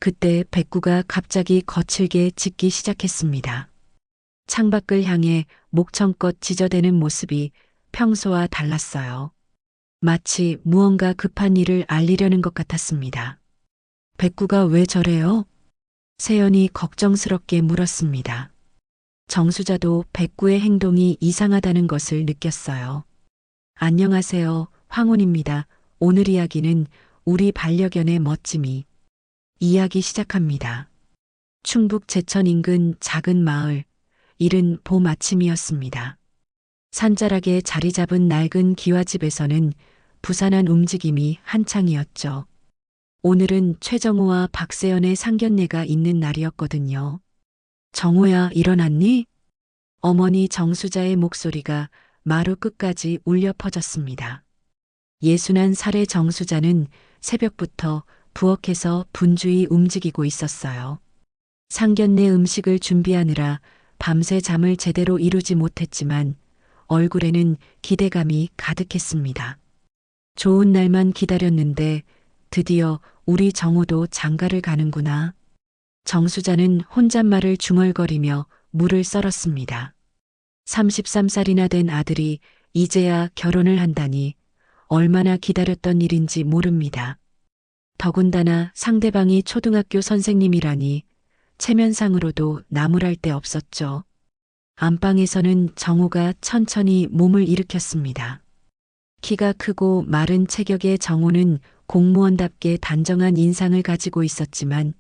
그때 백구가 갑자기 거칠게 짖기 시작했습니다. 창밖을 향해 목청껏 지저대는 모습이 평소와 달랐어요. 마치 무언가 급한 일을 알리려는 것 같았습니다. 백구가 왜 저래요? 세연이 걱정스럽게 물었습니다. 정수자도 백구의 행동이 이상하다는 것을 느꼈어요. 안녕하세요, 황혼입니다. 오늘 이야기는 우리 반려견의 멋짐이. 이야기 시작합니다. 충북 제천 인근 작은 마을, 이른 봄 아침이었습니다. 산자락에 자리 잡은 낡은 기와집에서는 부산한 움직임이 한창이었죠. 오늘은 최정호와 박세연의 상견례가 있는 날이었거든요. 정호야, 일어났니? 어머니 정수자의 목소리가 마루 끝까지 울려 퍼졌습니다. 61살의 정수자는 새벽부터 부엌에서 분주히 움직이고 있었어요. 상견례 음식을 준비하느라 밤새 잠을 제대로 이루지 못했지만 얼굴에는 기대감이 가득했습니다. 좋은 날만 기다렸는데 드디어 우리 정호도 장가를 가는구나. 정수자는 혼잣말을 중얼거리며 물을 썰었습니다. 33살이나 된 아들이 이제야 결혼을 한다니 얼마나 기다렸던 일인지 모릅니다. 더군다나 상대방이 초등학교 선생님이라니 체면상으로도 나무랄 데 없었죠. 안방에서는 정호가 천천히 몸을 일으켰습니다. 키가 크고 마른 체격의 정호는 공무원답게 단정한 인상을 가지고 있었지만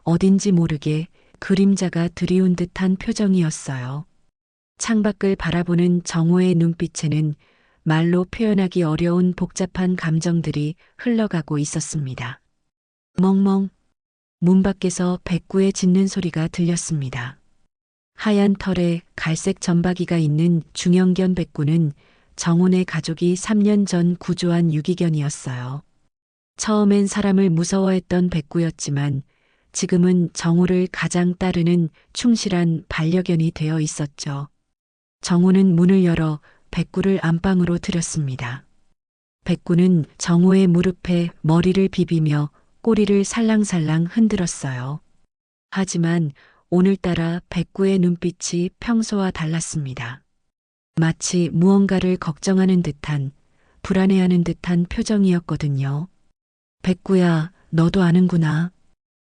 어딘지 모르게 그림자가 드리운 듯한 표정이었어요. 창밖을 바라보는 정호의 눈빛에는 말로 표현하기 어려운 복잡한 감정들이 흘러가고 있었습니다. 멍멍. 문 밖에서 백구의 짖는 소리가 들렸습니다. 하얀 털에 갈색 점박이가 있는 중형견 백구는 정혼의 가족이 3년 전 구조한 유기견이었어요. 처음엔 사람을 무서워했던 백구였지만 지금은 정호를 가장 따르는 충실한 반려견이 되어 있었죠. 정호는 문을 열어 백구를 안방으로 들였습니다. 백구는 정호의 무릎에 머리를 비비며 꼬리를 살랑살랑 흔들었어요. 하지만 오늘따라 백구의 눈빛이 평소와 달랐습니다. 마치 무언가를 걱정하는 듯한, 불안해하는 듯한 표정이었거든요. 백구야, 너도 아는구나.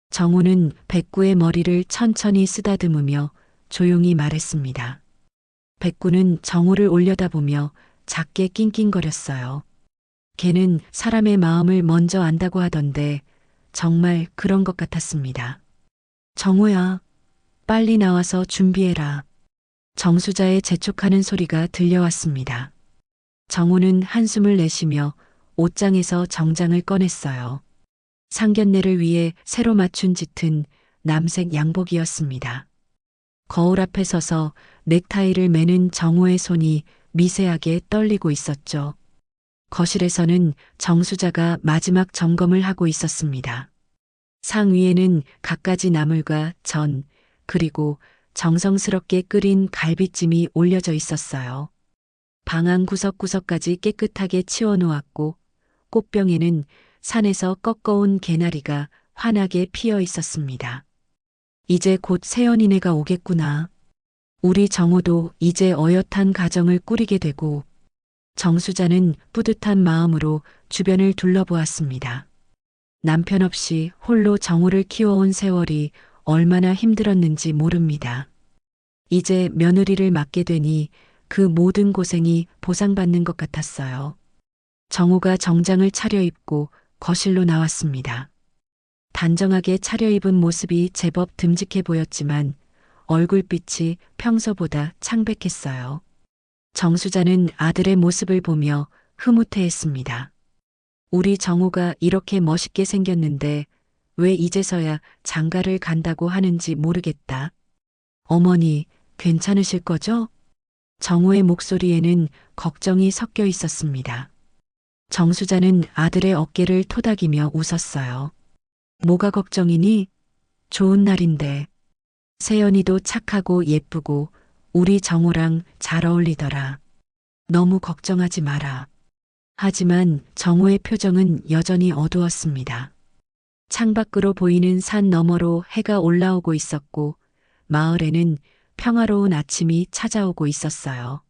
정호는 백구의 머리를 천천히 쓰다듬으며 조용히 말했습니다. 백구는 정호를 올려다보며 작게 낑낑거렸어요. 걔는 사람의 마음을 먼저 안다고 하던데 정말 그런 것 같았습니다. 정호야, 빨리 나와서 준비해라. 정수자의 재촉하는 소리가 들려왔습니다. 정호는 한숨을 내쉬며 옷장에서 정장을 꺼냈어요. 상견례를 위해 새로 맞춘 짙은 남색 양복이었습니다. 거울 앞에 서서 넥타이를 매는 정호의 손이 미세하게 떨리고 있었죠. 거실에서는 정수자가 마지막 점검을 하고 있었습니다. 상 위에는 갖가지 나물과 전, 그리고 정성스럽게 끓인 갈비찜이 올려져 있었어요. 방안 구석구석까지 깨끗하게 치워놓았고 꽃병에는 산에서 꺾어온 개나리가 환하게 피어 있었습니다. 이제 곧 세연이네가 오겠구나. 우리 정호도 이제 어엿한 가정을 꾸리게 되고. 정수자는 뿌듯한 마음으로 주변을 둘러보았습니다. 남편 없이 홀로 정호를 키워온 세월이 얼마나 힘들었는지 모릅니다. 이제 며느리를 맡게 되니 그 모든 고생이 보상받는 것 같았어요. 정호가 정장을 차려입고 거실로 나왔습니다. 단정하게 차려입은 모습이 제법 듬직해 보였지만 얼굴빛이 평소보다 창백했어요. 정수자는 아들의 모습을 보며 흐뭇해했습니다. 우리 정호가 이렇게 멋있게 생겼는데 왜 이제서야 장가를 간다고 하는지 모르겠다. 어머니, 괜찮으실 거죠? 정호의 목소리에는 걱정이 섞여 있었습니다. 정수자는 아들의 어깨를 토닥이며 웃었어요. 뭐가 걱정이니? 좋은 날인데. 세연이도 착하고 예쁘고 우리 정호랑 잘 어울리더라. 너무 걱정하지 마라. 하지만 정호의 표정은 여전히 어두웠습니다. 창밖으로 보이는 산 너머로 해가 올라오고 있었고 마을에는 평화로운 아침이 찾아오고 있었어요.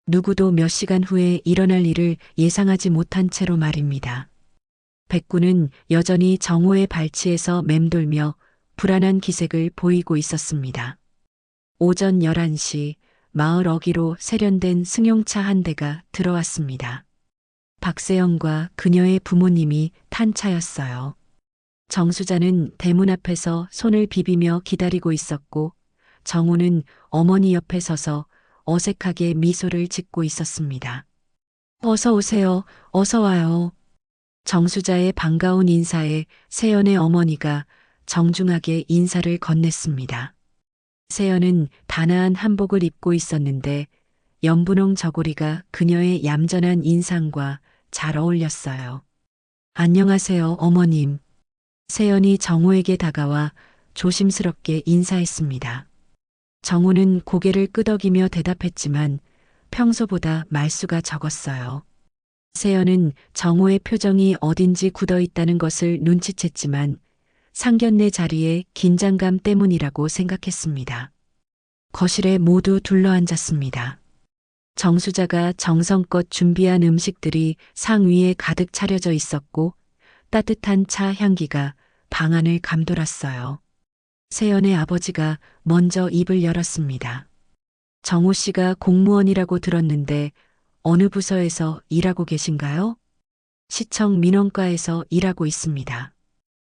누구도 몇 시간 후에 일어날 일을 예상하지 못한 채로 말입니다. 백구는 여전히 정오의 발치에서 맴돌며 불안한 기색을 보이고 있었습니다. 오전 11시 마을 어귀로 세련된 승용차 한 대가 들어왔습니다. 박세영과 그녀의 부모님이 탄 차였어요. 정수자는 대문 앞에서 손을 비비며 기다리고 있었고 정우는 어머니 옆에 서서 어색하게 미소를 짓고 있었습니다. 어서 오세요. 어서 와요. 정수자의 반가운 인사에 세연의 어머니가 정중하게 인사를 건넸습니다. 세연은 단아한 한복을 입고 있었는데 연분홍 저고리가 그녀의 얌전한 인상과 잘 어울렸어요. 안녕하세요, 어머님. 세연이 정우에게 다가와 조심스럽게 인사했습니다. 정우는 고개를 끄덕이며 대답했지만 평소보다 말수가 적었어요. 세연은 정우의 표정이 어딘지 굳어 있다는 것을 눈치챘지만 상견례 자리에 긴장감 때문이라고 생각했습니다. 거실에 모두 둘러앉았습니다. 정수자가 정성껏 준비한 음식들이 상 위에 가득 차려져 있었고 따뜻한 차 향기가 방 안을 감돌았어요. 세연의 아버지가 먼저 입을 열었습니다. 정우 씨가 공무원이라고 들었는데 어느 부서에서 일하고 계신가요? 시청 민원과에서 일하고 있습니다.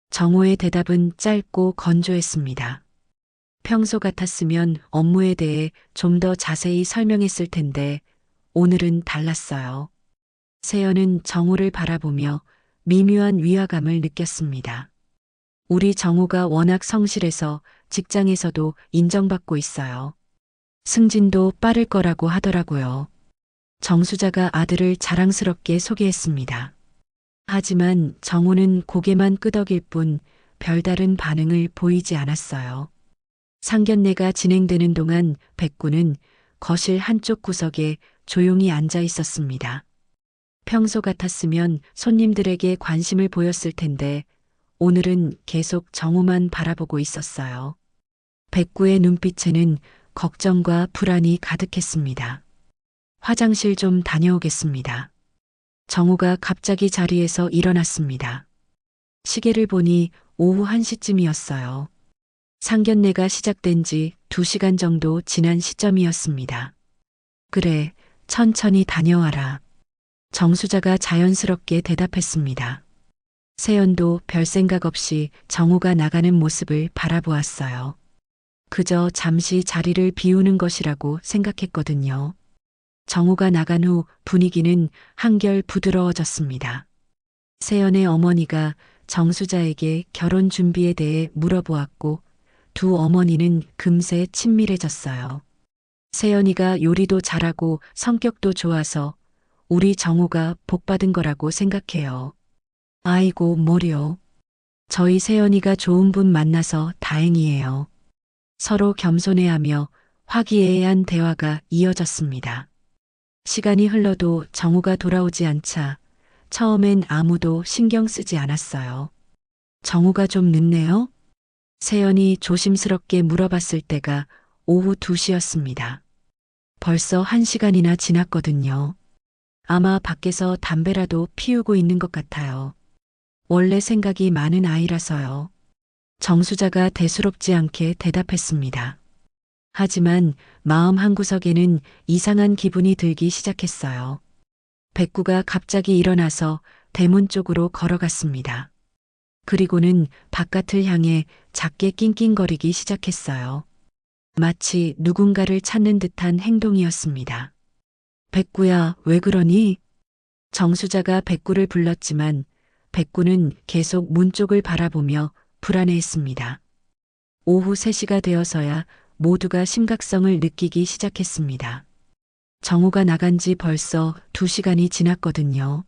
정우의 대답은 짧고 건조했습니다. 평소 같았으면 업무에 대해 좀 더 자세히 설명했을 텐데 오늘은 달랐어요. 세연은 정우를 바라보며 미묘한 위화감을 느꼈습니다. 우리 정우가 워낙 성실해서 직장에서도 인정받고 있어요. 승진도 빠를 거라고 하더라고요. 정수자가 아들을 자랑스럽게 소개했습니다. 하지만 정우는 고개만 끄덕일 뿐 별다른 반응을 보이지 않았어요. 상견례가 진행되는 동안 백구는 거실 한쪽 구석에 조용히 앉아 있었습니다. 평소 같았으면 손님들에게 관심을 보였을 텐데 오늘은 계속 정우만 바라보고 있었어요. 백구의 눈빛에는 걱정과 불안이 가득했습니다. 화장실 좀 다녀오겠습니다. 정우가 갑자기 자리에서 일어났습니다. 시계를 보니 오후 1시쯤이었어요. 상견례가 시작된 지 2시간 정도 지난 시점이었습니다. 그래, 천천히 다녀와라. 정수자가 자연스럽게 대답했습니다. 세연도 별 생각 없이 정우가 나가는 모습을 바라보았어요. 그저 잠시 자리를 비우는 것이라고 생각했거든요. 정우가 나간 후 분위기는 한결 부드러워졌습니다. 세연의 어머니가 정수자에게 결혼 준비에 대해 물어보았고 두 어머니는 금세 친밀해졌어요. 세연이가 요리도 잘하고 성격도 좋아서 우리 정우가 복받은 거라고 생각해요. 아이고, 뭐려. 저희 세연이가 좋은 분 만나서 다행이에요. 서로 겸손해하며 화기애애한 대화가 이어졌습니다. 시간이 흘러도 정우가 돌아오지 않자 처음엔 아무도 신경 쓰지 않았어요. 정우가 좀 늦네요? 세연이 조심스럽게 물어봤을 때가 오후 2시였습니다. 벌써 1시간이나 지났거든요. 아마 밖에서 담배라도 피우고 있는 것 같아요. 원래 생각이 많은 아이라서요. 정수자가 대수롭지 않게 대답했습니다. 하지만 마음 한구석에는 이상한 기분이 들기 시작했어요. 백구가 갑자기 일어나서 대문 쪽으로 걸어갔습니다. 그리고는 바깥을 향해 작게 낑낑거리기 시작했어요. 마치 누군가를 찾는 듯한 행동이었습니다. 백구야, 왜 그러니? 정수자가 백구를 불렀지만 백구는 계속 문 쪽을 바라보며 불안해했습니다. 오후 3시가 되어서야 모두가 심각성을 느끼기 시작했습니다. 정우가 나간 지 벌써 2시간이 지났거든요.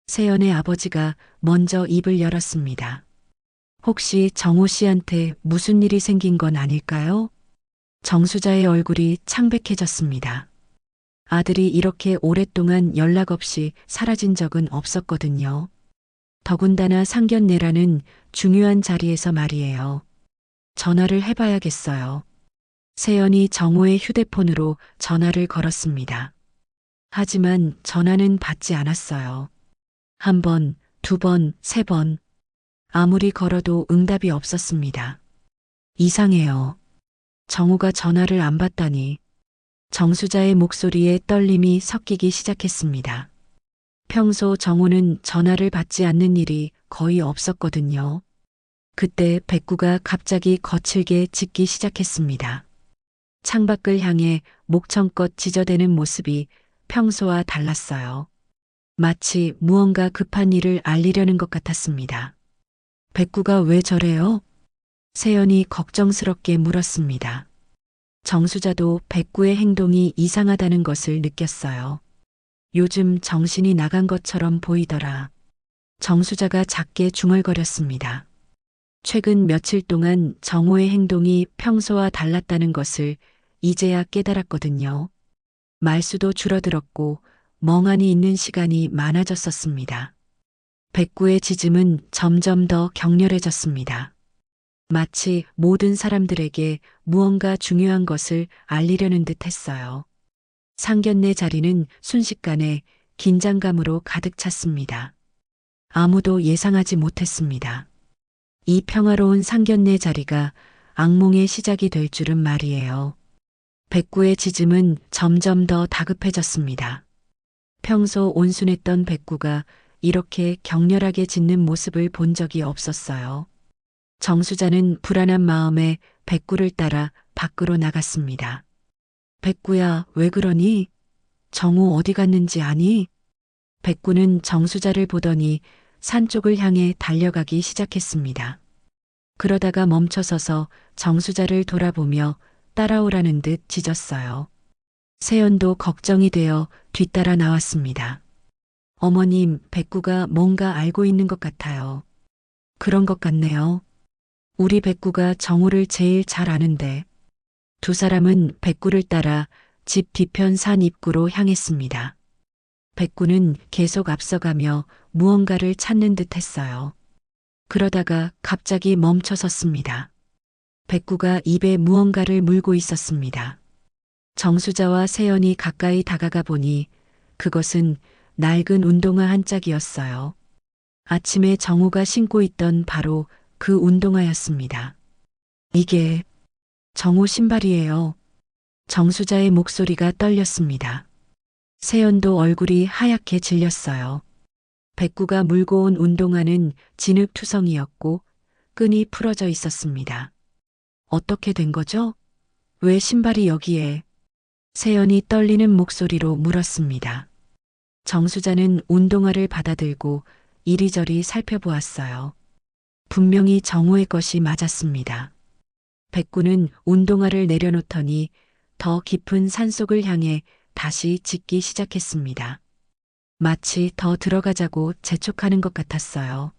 세연의 아버지가 먼저 입을 열었습니다. 혹시 정우 씨한테 무슨 일이 생긴 건 아닐까요? 정수자의 얼굴이 창백해졌습니다. 아들이 이렇게 오랫동안 연락 없이 사라진 적은 없었거든요. 더군다나 상견례라는 중요한 자리에서 말이에요. 전화를 해봐야겠어요. 세연이 정호의 휴대폰으로 전화를 걸었습니다. 하지만 전화는 받지 않았어요. 한 번, 두 번, 세 번. 아무리 걸어도 응답이 없었습니다. 이상해요. 정호가 전화를 안 받다니. 정수자의 목소리에 떨림이 섞이기 시작했습니다. 평소 정호는 전화를 받지 않는 일이 거의 없었거든요. 그때 백구가 갑자기 거칠게 짖기 시작했습니다. 창밖을 향해 목청껏 지저대는 모습이 평소와 달랐어요. 마치 무언가 급한 일을 알리려는 것 같았습니다. 백구가 왜 저래요? 세연이 걱정스럽게 물었습니다. 정수자도 백구의 행동이 이상하다는 것을 느꼈어요. 요즘 정신이 나간 것처럼 보이더라. 정수자가 작게 중얼거렸습니다. 최근 며칠 동안 정호의 행동이 평소와 달랐다는 것을 이제야 깨달았거든요. 말수도 줄어들었고 멍하니 있는 시간이 많아졌었습니다. 백구의 짖음은 점점 더 격렬해졌습니다. 마치 모든 사람들에게 무언가 중요한 것을 알리려는 듯 했어요. 상견례 자리는 순식간에 긴장감으로 가득 찼습니다. 아무도 예상하지 못했습니다. 이 평화로운 상견례 자리가 악몽의 시작이 될 줄은 말이에요. 백구의 짖음은 점점 더 다급해졌습니다. 평소 온순했던 백구가 이렇게 격렬하게 짖는 모습을 본 적이 없었어요. 정수자는 불안한 마음에 백구를 따라 밖으로 나갔습니다. 백구야, 왜 그러니? 정우 어디 갔는지 아니? 백구는 정수자를 보더니 산 쪽을 향해 달려가기 시작했습니다. 그러다가 멈춰서서 정수자를 돌아보며 따라오라는 듯 짖었어요. 세연도 걱정이 되어 뒤따라 나왔습니다. 어머님, 백구가 뭔가 알고 있는 것 같아요. 그런 것 같네요. 우리 백구가 정우를 제일 잘 아는데. 두 사람은 백구를 따라 집 뒤편 산 입구로 향했습니다. 백구는 계속 앞서가며 무언가를 찾는 듯 했어요. 그러다가 갑자기 멈춰 섰습니다. 백구가 입에 무언가를 물고 있었습니다. 정수자와 세연이 가까이 다가가 보니 그것은 낡은 운동화 한 짝이었어요. 아침에 정우가 신고 있던 바로 그 운동화였습니다. 이게 정우 신발이에요. 정수자의 목소리가 떨렸습니다. 세연도 얼굴이 하얗게 질렸어요. 백구가 물고 온 운동화는 진흙투성이었고 끈이 풀어져 있었습니다. 어떻게 된 거죠? 왜 신발이 여기에? 세연이 떨리는 목소리로 물었습니다. 정수자는 운동화를 받아들고 이리저리 살펴보았어요. 분명히 정우의 것이 맞았습니다. 백구는 운동화를 내려놓더니 더 깊은 산속을 향해 다시 짖기 시작했습니다. 마치 더 들어가자고 재촉하는 것 같았어요.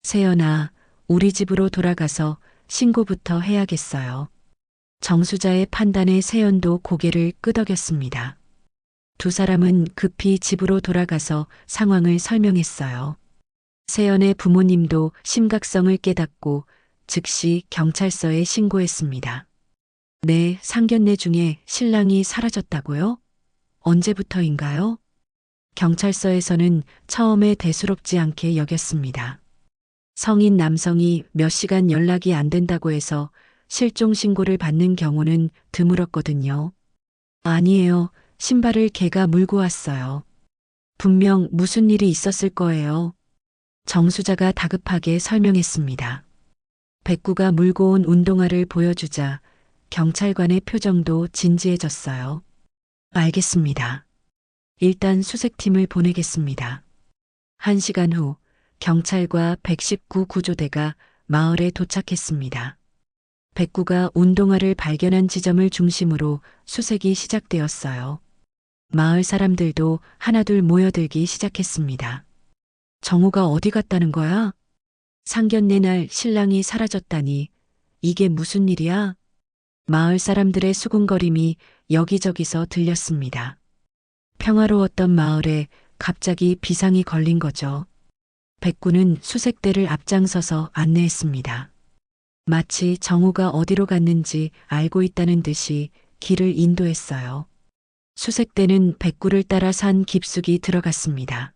세연아, 우리 집으로 돌아가서 신고부터 해야겠어요. 정수자의 판단에 세연도 고개를 끄덕였습니다. 두 사람은 급히 집으로 돌아가서 상황을 설명했어요. 세연의 부모님도 심각성을 깨닫고 즉시 경찰서에 신고했습니다. 네, 상견례 중에 신랑이 사라졌다고요? 언제부터인가요? 경찰서에서는 처음에 대수롭지 않게 여겼습니다. 성인 남성이 몇 시간 연락이 안 된다고 해서 실종 신고를 받는 경우는 드물었거든요. 아니에요. 신발을 걔가 물고 왔어요. 분명 무슨 일이 있었을 거예요. 정수자가 다급하게 설명했습니다. 백구가 물고 온 운동화를 보여주자 경찰관의 표정도 진지해졌어요. 알겠습니다. 일단 수색팀을 보내겠습니다. 1시간 후 경찰과 119 구조대가 마을에 도착했습니다. 백구가 운동화를 발견한 지점을 중심으로 수색이 시작되었어요. 마을 사람들도 하나둘 모여들기 시작했습니다. 정우가 어디 갔다는 거야? 상견례 날 신랑이 사라졌다니 이게 무슨 일이야? 마을 사람들의 수군거림이 여기저기서 들렸습니다. 평화로웠던 마을에 갑자기 비상이 걸린 거죠. 백구는 수색대를 앞장서서 안내했습니다. 마치 정우가 어디로 갔는지 알고 있다는 듯이 길을 인도했어요. 수색대는 백구를 따라 산 깊숙이 들어갔습니다.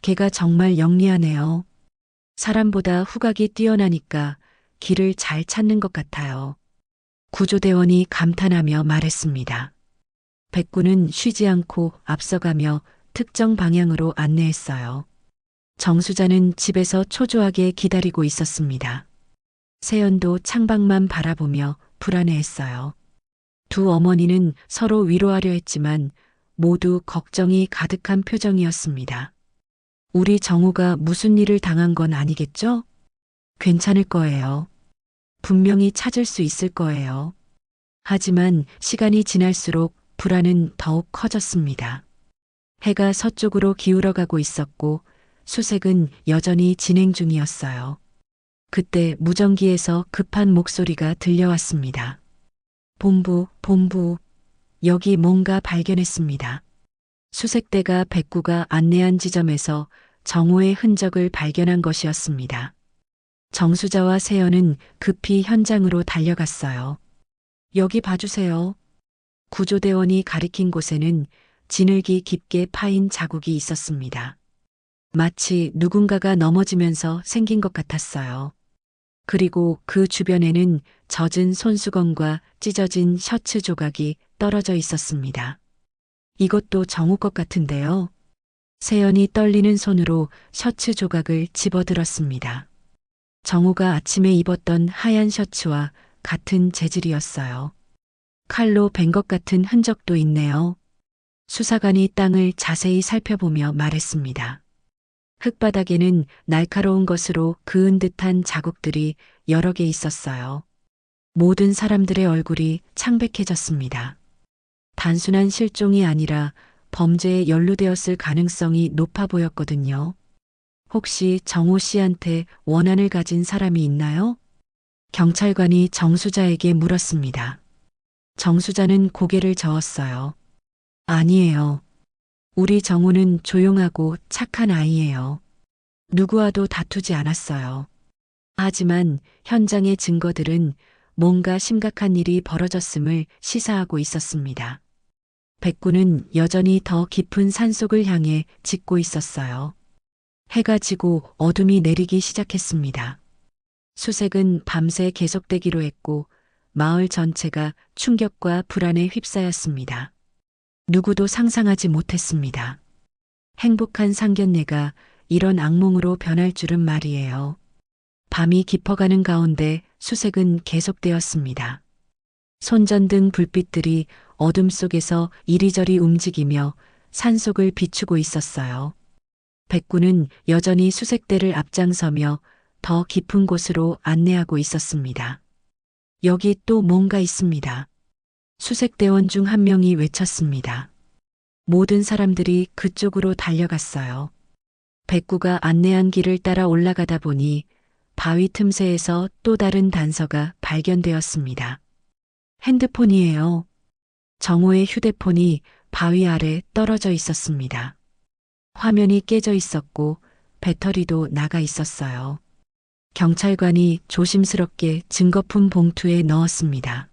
걔가 정말 영리하네요. 사람보다 후각이 뛰어나니까 길을 잘 찾는 것 같아요. 구조대원이 감탄하며 말했습니다. 백구는 쉬지 않고 앞서가며 특정 방향으로 안내했어요. 정수자는 집에서 초조하게 기다리고 있었습니다. 세연도 창밖만 바라보며 불안해했어요. 두 어머니는 서로 위로하려 했지만 모두 걱정이 가득한 표정이었습니다. 우리 정우가 무슨 일을 당한 건 아니겠죠? 괜찮을 거예요. 분명히 찾을 수 있을 거예요. 하지만 시간이 지날수록 불안은 더욱 커졌습니다. 해가 서쪽으로 기울어가고 있었고 수색은 여전히 진행 중이었어요. 그때 무전기에서 급한 목소리가 들려왔습니다. 본부, 여기 뭔가 발견했습니다. 수색대가 백구가 안내한 지점에서 정오의 흔적을 발견한 것이었습니다. 정수자와 세연은 급히 현장으로 달려갔어요. 여기 봐주세요. 구조대원이 가리킨 곳에는 진흙이 깊게 파인 자국이 있었습니다. 마치 누군가가 넘어지면서 생긴 것 같았어요. 그리고 그 주변에는 젖은 손수건과 찢어진 셔츠 조각이 떨어져 있었습니다. 이것도 정우 것 같은데요. 세연이 떨리는 손으로 셔츠 조각을 집어들었습니다. 정우가 아침에 입었던 하얀 셔츠와 같은 재질이었어요. 칼로 벤 것 같은 흔적도 있네요. 수사관이 땅을 자세히 살펴보며 말했습니다. 흙바닥에는 날카로운 것으로 그은 듯한 자국들이 여러 개 있었어요. 모든 사람들의 얼굴이 창백해졌습니다. 단순한 실종이 아니라 범죄에 연루되었을 가능성이 높아 보였거든요. 혹시 정호 씨한테 원한을 가진 사람이 있나요? 경찰관이 정수자에게 물었습니다. 정수자는 고개를 저었어요. 아니에요. 우리 정우는 조용하고 착한 아이예요. 누구와도 다투지 않았어요. 하지만 현장의 증거들은 뭔가 심각한 일이 벌어졌음을 시사하고 있었습니다. 백구는 여전히 더 깊은 산속을 향해 짚고 있었어요. 해가 지고 어둠이 내리기 시작했습니다. 수색은 밤새 계속되기로 했고 마을 전체가 충격과 불안에 휩싸였습니다. 누구도 상상하지 못했습니다. 행복한 상견례가 이런 악몽으로 변할 줄은 말이에요. 밤이 깊어가는 가운데 수색은 계속되었습니다. 손전등 불빛들이 어둠 속에서 이리저리 움직이며 산속을 비추고 있었어요. 백구는 여전히 수색대를 앞장서며 더 깊은 곳으로 안내하고 있었습니다. 여기 또 뭔가 있습니다. 수색대원 중 한 명이 외쳤습니다. 모든 사람들이 그쪽으로 달려갔어요. 백구가 안내한 길을 따라 올라가다 보니 바위 틈새에서 또 다른 단서가 발견되었습니다. 핸드폰이에요. 정호의 휴대폰이 바위 아래 떨어져 있었습니다. 화면이 깨져 있었고 배터리도 나가 있었어요. 경찰관이 조심스럽게 증거품 봉투에 넣었습니다.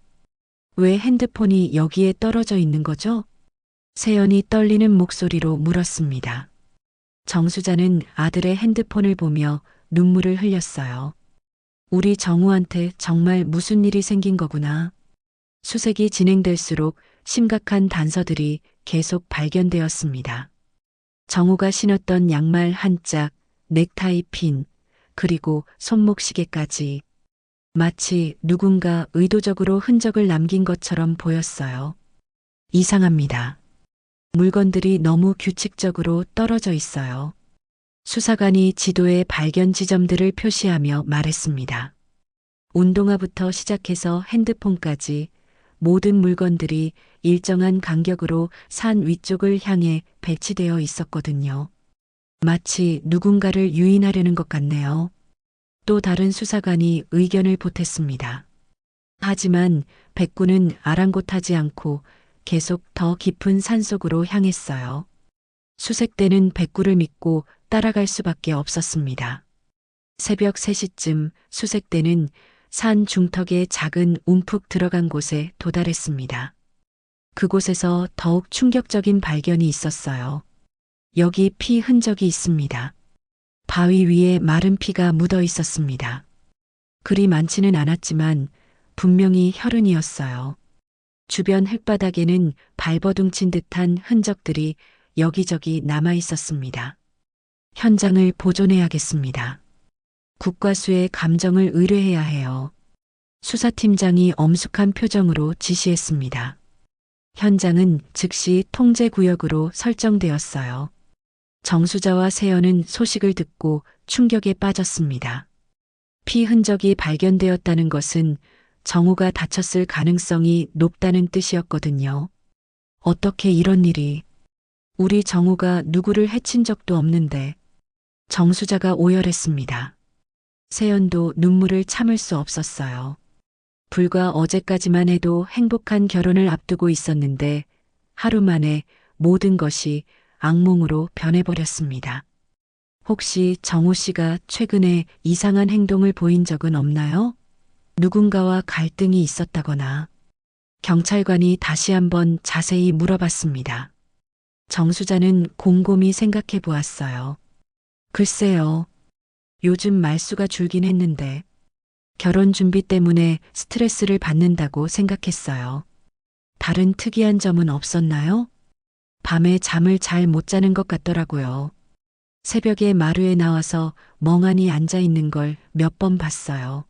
왜 핸드폰이 여기에 떨어져 있는 거죠? 세연이 떨리는 목소리로 물었습니다. 정수자는 아들의 핸드폰을 보며 눈물을 흘렸어요. 우리 정우한테 정말 무슨 일이 생긴 거구나. 수색이 진행될수록 심각한 단서들이 계속 발견되었습니다. 정우가 신었던 양말 한 짝, 넥타이 핀, 그리고 손목시계까지 마치 누군가 의도적으로 흔적을 남긴 것처럼 보였어요. 이상합니다. 물건들이 너무 규칙적으로 떨어져 있어요. 수사관이 지도에 발견 지점들을 표시하며 말했습니다. 운동화부터 시작해서 핸드폰까지 모든 물건들이 일정한 간격으로 산 위쪽을 향해 배치되어 있었거든요. 마치 누군가를 유인하려는 것 같네요. 또 다른 수사관이 의견을 보탰습니다. 하지만 백구는 아랑곳하지 않고 계속 더 깊은 산속으로 향했어요. 수색대는 백구를 믿고 따라갈 수밖에 없었습니다. 새벽 3시쯤 수색대는 산 중턱의 작은 움푹 들어간 곳에 도달했습니다. 그곳에서 더욱 충격적인 발견이 있었어요. 여기 피 흔적이 있습니다. 바위 위에 마른 피가 묻어 있었습니다. 그리 많지는 않았지만 분명히 혈흔이었어요. 주변 흙바닥에는 발버둥친 듯한 흔적들이 여기저기 남아 있었습니다. 현장을 보존해야겠습니다. 국과수의 감정을 의뢰해야 해요. 수사팀장이 엄숙한 표정으로 지시했습니다. 현장은 즉시 통제구역으로 설정되었어요. 정수자와 세연은 소식을 듣고 충격에 빠졌습니다. 피 흔적이 발견되었다는 것은 정우가 다쳤을 가능성이 높다는 뜻이었거든요. 어떻게 이런 일이? 우리 정우가 누구를 해친 적도 없는데. 정수자가 오열했습니다. 세연도 눈물을 참을 수 없었어요. 불과 어제까지만 해도 행복한 결혼을 앞두고 있었는데 하루 만에 모든 것이 악몽으로 변해버렸습니다. 혹시 정우 씨가 최근에 이상한 행동을 보인 적은 없나요? 누군가와 갈등이 있었다거나. 경찰관이 다시 한번 자세히 물어봤습니다. 정수자는 곰곰이 생각해 보았어요. 글쎄요. 요즘 말수가 줄긴 했는데 결혼 준비 때문에 스트레스를 받는다고 생각했어요. 다른 특이한 점은 없었나요? 밤에 잠을 잘 못 자는 것 같더라고요. 새벽에 마루에 나와서 멍하니 앉아 있는 걸 몇 번 봤어요.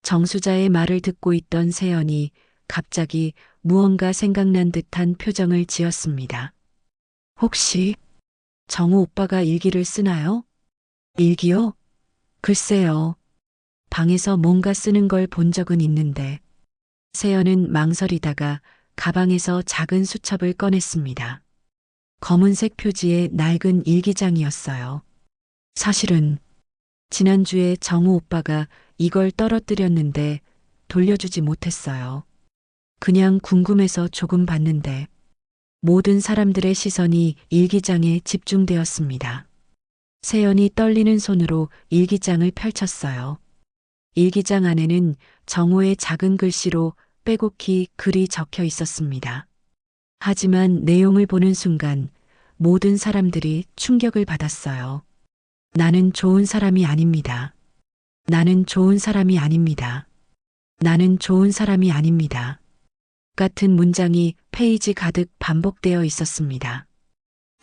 정수자의 말을 듣고 있던 세연이 갑자기 무언가 생각난 듯한 표정을 지었습니다. 혹시 정우 오빠가 일기를 쓰나요? 일기요? 글쎄요. 방에서 뭔가 쓰는 걸 본 적은 있는데. 세연은 망설이다가 가방에서 작은 수첩을 꺼냈습니다. 검은색 표지의 낡은 일기장이었어요. 사실은 지난주에 정우 오빠가 이걸 떨어뜨렸는데 돌려주지 못했어요. 그냥 궁금해서 조금 봤는데 모든 사람들의 시선이 일기장에 집중되었습니다. 세연이 떨리는 손으로 일기장을 펼쳤어요. 일기장 안에는 정우의 작은 글씨로 빼곡히 글이 적혀 있었습니다. 하지만 내용을 보는 순간 모든 사람들이 충격을 받았어요. 나는 좋은 사람이 아닙니다. 나는 좋은 사람이 아닙니다. 나는 좋은 사람이 아닙니다. 같은 문장이 페이지 가득 반복되어 있었습니다.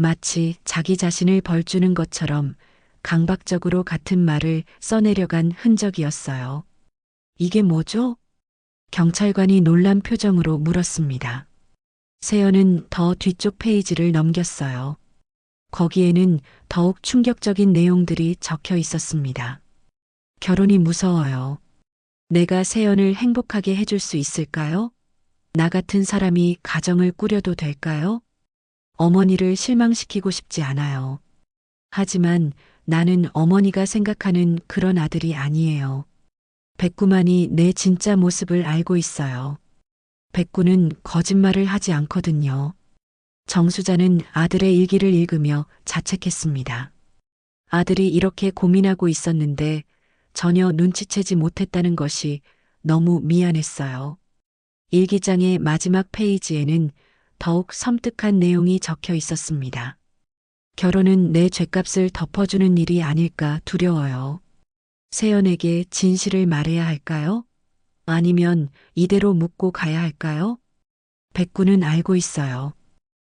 마치 자기 자신을 벌주는 것처럼 강박적으로 같은 말을 써내려간 흔적이었어요. 이게 뭐죠? 경찰관이 놀란 표정으로 물었습니다. 세연은 더 뒤쪽 페이지를 넘겼어요. 거기에는 더욱 충격적인 내용들이 적혀 있었습니다. 결혼이 무서워요. 내가 세연을 행복하게 해줄 수 있을까요? 나 같은 사람이 가정을 꾸려도 될까요? 어머니를 실망시키고 싶지 않아요. 하지만 나는 어머니가 생각하는 그런 아들이 아니에요. 백구만이 내 진짜 모습을 알고 있어요. 백구는 거짓말을 하지 않거든요. 정수자는 아들의 일기를 읽으며 자책했습니다. 아들이 이렇게 고민하고 있었는데 전혀 눈치채지 못했다는 것이 너무 미안했어요. 일기장의 마지막 페이지에는 더욱 섬뜩한 내용이 적혀 있었습니다. 결혼은 내 죗값을 덮어주는 일이 아닐까 두려워요. 세연에게 진실을 말해야 할까요? 아니면 이대로 묻고 가야 할까요? 백구는 알고 있어요.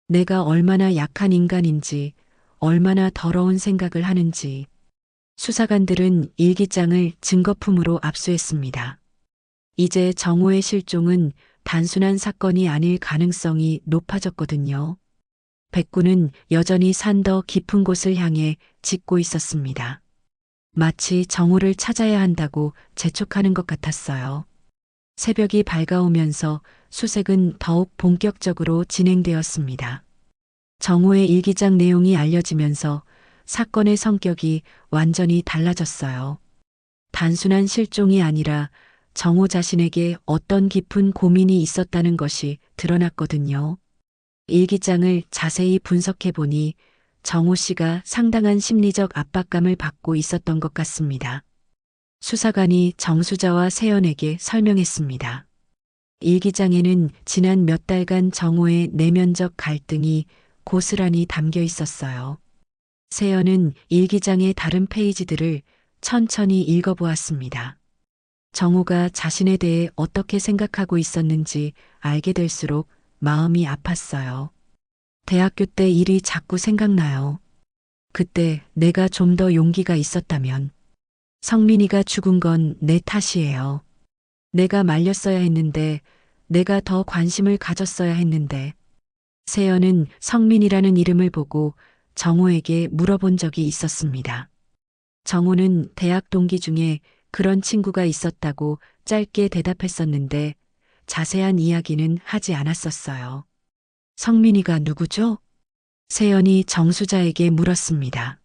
내가 얼마나 약한 인간인지, 얼마나 더러운 생각을 하는지. 수사관들은 일기장을 증거품으로 압수했습니다. 이제 정우의 실종은 단순한 사건이 아닐 가능성이 높아졌거든요. 백구는 여전히 산 더 깊은 곳을 향해 짚고 있었습니다. 마치 정우를 찾아야 한다고 재촉하는 것 같았어요. 새벽이 밝아오면서 수색은 더욱 본격적으로 진행되었습니다. 정우의 일기장 내용이 알려지면서 사건의 성격이 완전히 달라졌어요. 단순한 실종이 아니라 정우 자신에게 어떤 깊은 고민이 있었다는 것이 드러났거든요. 일기장을 자세히 분석해 보니 정호 씨가 상당한 심리적 압박감을 받고 있었던 것 같습니다. 수사관이 정수자와 세연에게 설명했습니다. 일기장에는 지난 몇 달간 정호의 내면적 갈등이 고스란히 담겨 있었어요. 세연은 일기장의 다른 페이지들을 천천히 읽어보았습니다. 정호가 자신에 대해 어떻게 생각하고 있었는지 알게 될수록 마음이 아팠어요. 대학교 때 일이 자꾸 생각나요. 그때 내가 좀 더 용기가 있었다면. 성민이가 죽은 건 내 탓이에요. 내가 말렸어야 했는데, 내가 더 관심을 가졌어야 했는데. 세연은 성민이라는 이름을 보고 정호에게 물어본 적이 있었습니다. 정호는 대학 동기 중에 그런 친구가 있었다고 짧게 대답했었는데 자세한 이야기는 하지 않았었어요. 성민이가 누구죠? 세연이 정수자에게 물었습니다.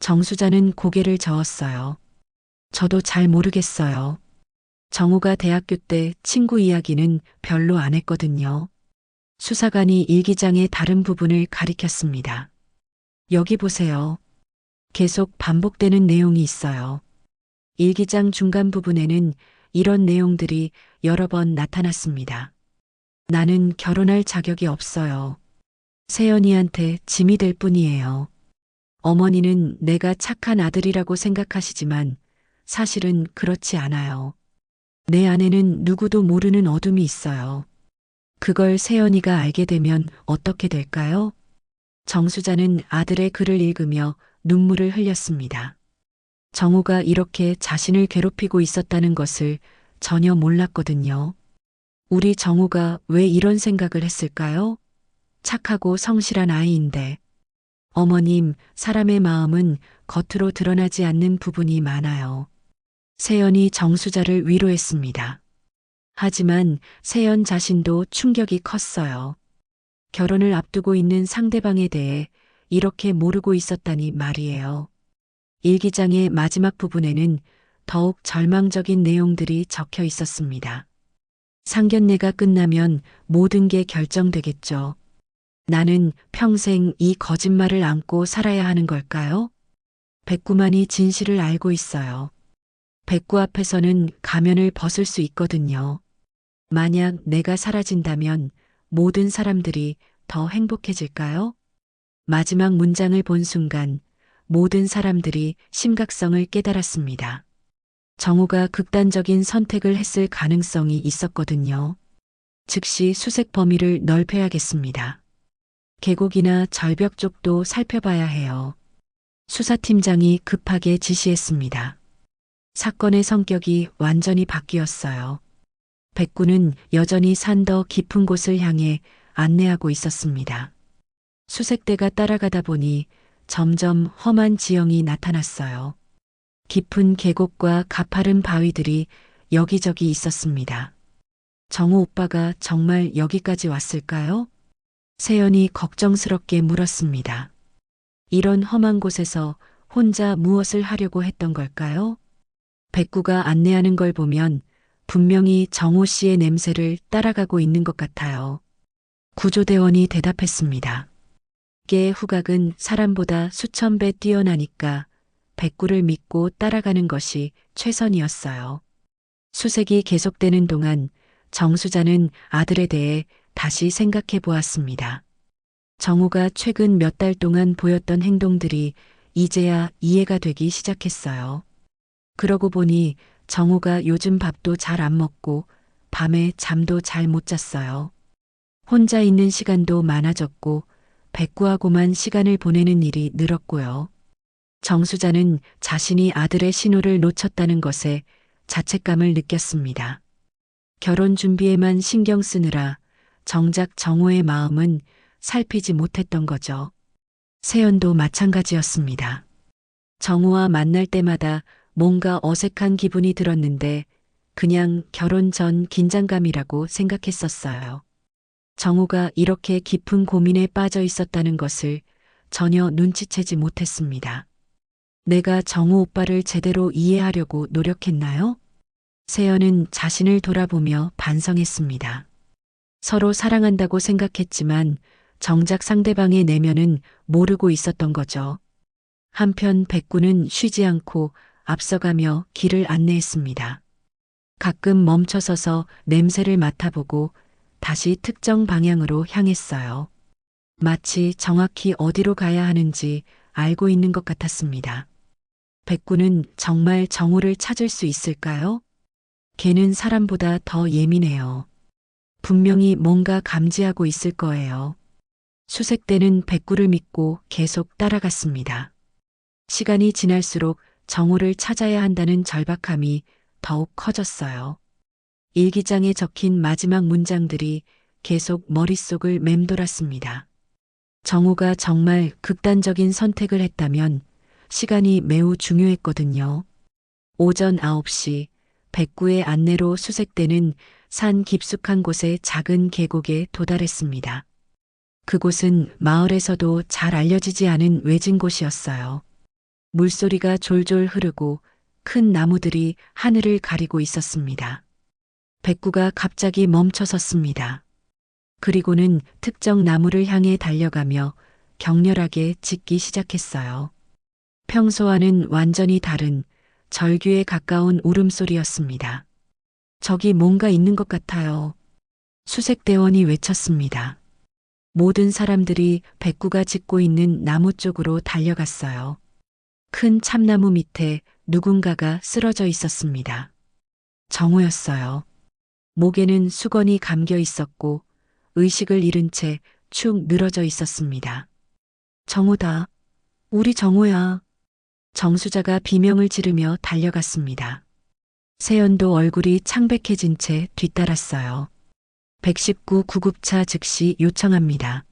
정수자는 고개를 저었어요. 저도 잘 모르겠어요. 정호가 대학교 때 친구 이야기는 별로 안 했거든요. 수사관이 일기장의 다른 부분을 가리켰습니다. 여기 보세요. 계속 반복되는 내용이 있어요. 일기장 중간 부분에는 이런 내용들이 여러 번 나타났습니다. 나는 결혼할 자격이 없어요. 세연이한테 짐이 될 뿐이에요. 어머니는 내가 착한 아들이라고 생각하시지만 사실은 그렇지 않아요. 내 안에는 누구도 모르는 어둠이 있어요. 그걸 세연이가 알게 되면 어떻게 될까요? 정수자는 아들의 글을 읽으며 눈물을 흘렸습니다. 정우가 이렇게 자신을 괴롭히고 있었다는 것을 전혀 몰랐거든요. 우리 정우가 왜 이런 생각을 했을까요? 착하고 성실한 아이인데. 어머님, 사람의 마음은 겉으로 드러나지 않는 부분이 많아요. 세연이 정수자를 위로했습니다. 하지만 세연 자신도 충격이 컸어요. 결혼을 앞두고 있는 상대방에 대해 이렇게 모르고 있었다니 말이에요. 일기장의 마지막 부분에는 더욱 절망적인 내용들이 적혀 있었습니다. 상견례가 끝나면 모든 게 결정되겠죠. 나는 평생 이 거짓말을 안고 살아야 하는 걸까요? 백구만이 진실을 알고 있어요. 백구 앞에서는 가면을 벗을 수 있거든요. 만약 내가 사라진다면 모든 사람들이 더 행복해질까요? 마지막 문장을 본 순간 모든 사람들이 심각성을 깨달았습니다. 정우가 극단적인 선택을 했을 가능성이 있었거든요. 즉시 수색 범위를 넓혀야겠습니다. 계곡이나 절벽 쪽도 살펴봐야 해요. 수사팀장이 급하게 지시했습니다. 사건의 성격이 완전히 바뀌었어요. 백구는 여전히 산 더 깊은 곳을 향해 안내하고 있었습니다. 수색대가 따라가다 보니 점점 험한 지형이 나타났어요. 깊은 계곡과 가파른 바위들이 여기저기 있었습니다. 정우 오빠가 정말 여기까지 왔을까요? 세연이 걱정스럽게 물었습니다. 이런 험한 곳에서 혼자 무엇을 하려고 했던 걸까요? 백구가 안내하는 걸 보면 분명히 정호 씨의 냄새를 따라가고 있는 것 같아요. 구조대원이 대답했습니다. 개의 후각은 사람보다 수천 배 뛰어나니까 백구를 믿고 따라가는 것이 최선이었어요. 수색이 계속되는 동안 정수자는 아들에 대해 다시 생각해 보았습니다. 정우가 최근 몇 달 동안 보였던 행동들이 이제야 이해가 되기 시작했어요. 그러고 보니 정우가 요즘 밥도 잘 안 먹고 밤에 잠도 잘 못 잤어요. 혼자 있는 시간도 많아졌고 백구하고만 시간을 보내는 일이 늘었고요. 정수자는 자신이 아들의 신호를 놓쳤다는 것에 자책감을 느꼈습니다. 결혼 준비에만 신경 쓰느라 정작 정호의 마음은 살피지 못했던 거죠. 세연도 마찬가지였습니다. 정호와 만날 때마다 뭔가 어색한 기분이 들었는데 그냥 결혼 전 긴장감이라고 생각했었어요. 정호가 이렇게 깊은 고민에 빠져 있었다는 것을 전혀 눈치채지 못했습니다. 내가 정호 오빠를 제대로 이해하려고 노력했나요? 세연은 자신을 돌아보며 반성했습니다. 서로 사랑한다고 생각했지만 정작 상대방의 내면은 모르고 있었던 거죠. 한편 백구는 쉬지 않고 앞서가며 길을 안내했습니다. 가끔 멈춰서서 냄새를 맡아보고 다시 특정 방향으로 향했어요. 마치 정확히 어디로 가야 하는지 알고 있는 것 같았습니다. 백구는 정말 정우를 찾을 수 있을까요? 걔는 사람보다 더 예민해요. 분명히 뭔가 감지하고 있을 거예요. 수색대는 백구를 믿고 계속 따라갔습니다. 시간이 지날수록 정우를 찾아야 한다는 절박함이 더욱 커졌어요. 일기장에 적힌 마지막 문장들이 계속 머릿속을 맴돌았습니다. 정우가 정말 극단적인 선택을 했다면 시간이 매우 중요했거든요. 오전 9시 백구의 안내로 수색대는 산 깊숙한 곳의 작은 계곡에 도달했습니다. 그곳은 마을에서도 잘 알려지지 않은 외진 곳이었어요. 물소리가 졸졸 흐르고 큰 나무들이 하늘을 가리고 있었습니다. 백구가 갑자기 멈춰 섰습니다. 그리고는 특정 나무를 향해 달려가며 격렬하게 짖기 시작했어요. 평소와는 완전히 다른 절규에 가까운 울음소리였습니다. 저기 뭔가 있는 것 같아요. 수색대원이 외쳤습니다. 모든 사람들이 백구가 짖고 있는 나무 쪽으로 달려갔어요. 큰 참나무 밑에 누군가가 쓰러져 있었습니다. 정우였어요. 목에는 수건이 감겨 있었고 의식을 잃은 채 축 늘어져 있었습니다. 정우다. 우리 정우야. 정수자가 비명을 지르며 달려갔습니다. 세연도 얼굴이 창백해진 채 뒤따랐어요. 119 구급차 즉시 요청합니다.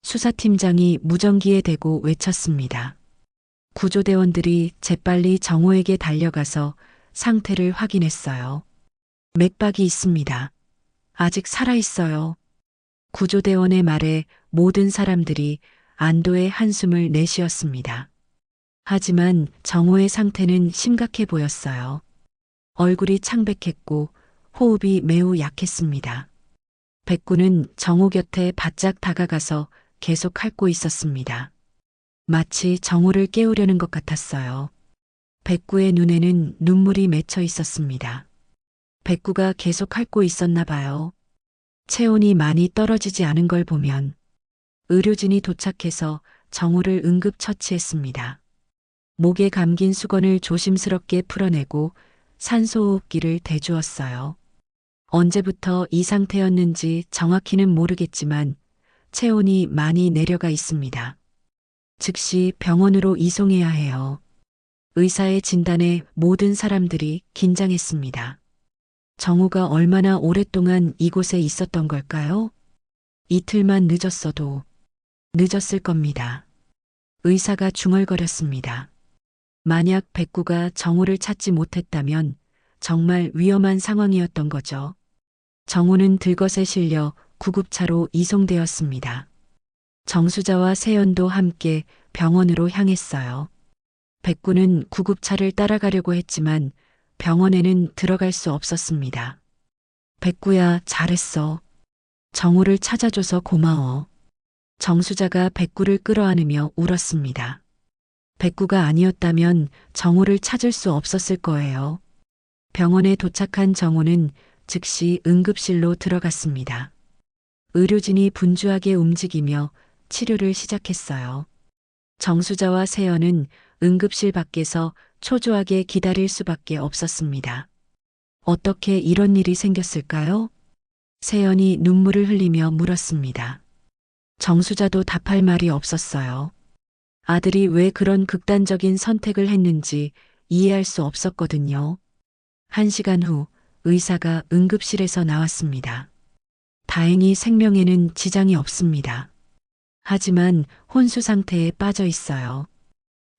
수사팀장이 무전기에 대고 외쳤습니다. 구조대원들이 재빨리 정우에게 달려가서 상태를 확인했어요. 맥박이 있습니다. 아직 살아있어요. 구조대원의 말에 모든 사람들이 안도의 한숨을 내쉬었습니다. 하지만 정우의 상태는 심각해 보였어요. 얼굴이 창백했고 호흡이 매우 약했습니다. 백구는 정우 곁에 바짝 다가가서 계속 핥고 있었습니다. 마치 정우를 깨우려는 것 같았어요. 백구의 눈에는 눈물이 맺혀 있었습니다. 백구가 계속 핥고 있었나 봐요. 체온이 많이 떨어지지 않은 걸 보면 의료진이 도착해서 정우를 응급 처치했습니다. 목에 감긴 수건을 조심스럽게 풀어내고 산소호흡기를 대주었어요. 언제부터 이 상태였는지 정확히는 모르겠지만 체온이 많이 내려가 있습니다. 즉시 병원으로 이송해야 해요. 의사의 진단에 모든 사람들이 긴장했습니다. 정우가 얼마나 오랫동안 이곳에 있었던 걸까요? 이틀만 늦었어도 늦었을 겁니다. 의사가 중얼거렸습니다. 만약 백구가 정우를 찾지 못했다면 정말 위험한 상황이었던 거죠. 정우는 들것에 실려 구급차로 이송되었습니다. 정수자와 세연도 함께 병원으로 향했어요. 백구는 구급차를 따라가려고 했지만 병원에는 들어갈 수 없었습니다. 백구야, 잘했어. 정우를 찾아줘서 고마워. 정수자가 백구를 끌어안으며 울었습니다. 백구가 아니었다면 정우를 찾을 수 없었을 거예요. 병원에 도착한 정우는 즉시 응급실로 들어갔습니다. 의료진이 분주하게 움직이며 치료를 시작했어요. 정수자와 세연은 응급실 밖에서 초조하게 기다릴 수밖에 없었습니다. 어떻게 이런 일이 생겼을까요? 세연이 눈물을 흘리며 물었습니다. 정수자도 답할 말이 없었어요. 아들이 왜 그런 극단적인 선택을 했는지 이해할 수 없었거든요. 1시간 후 의사가 응급실에서 나왔습니다. 다행히 생명에는 지장이 없습니다. 하지만 혼수 상태에 빠져 있어요.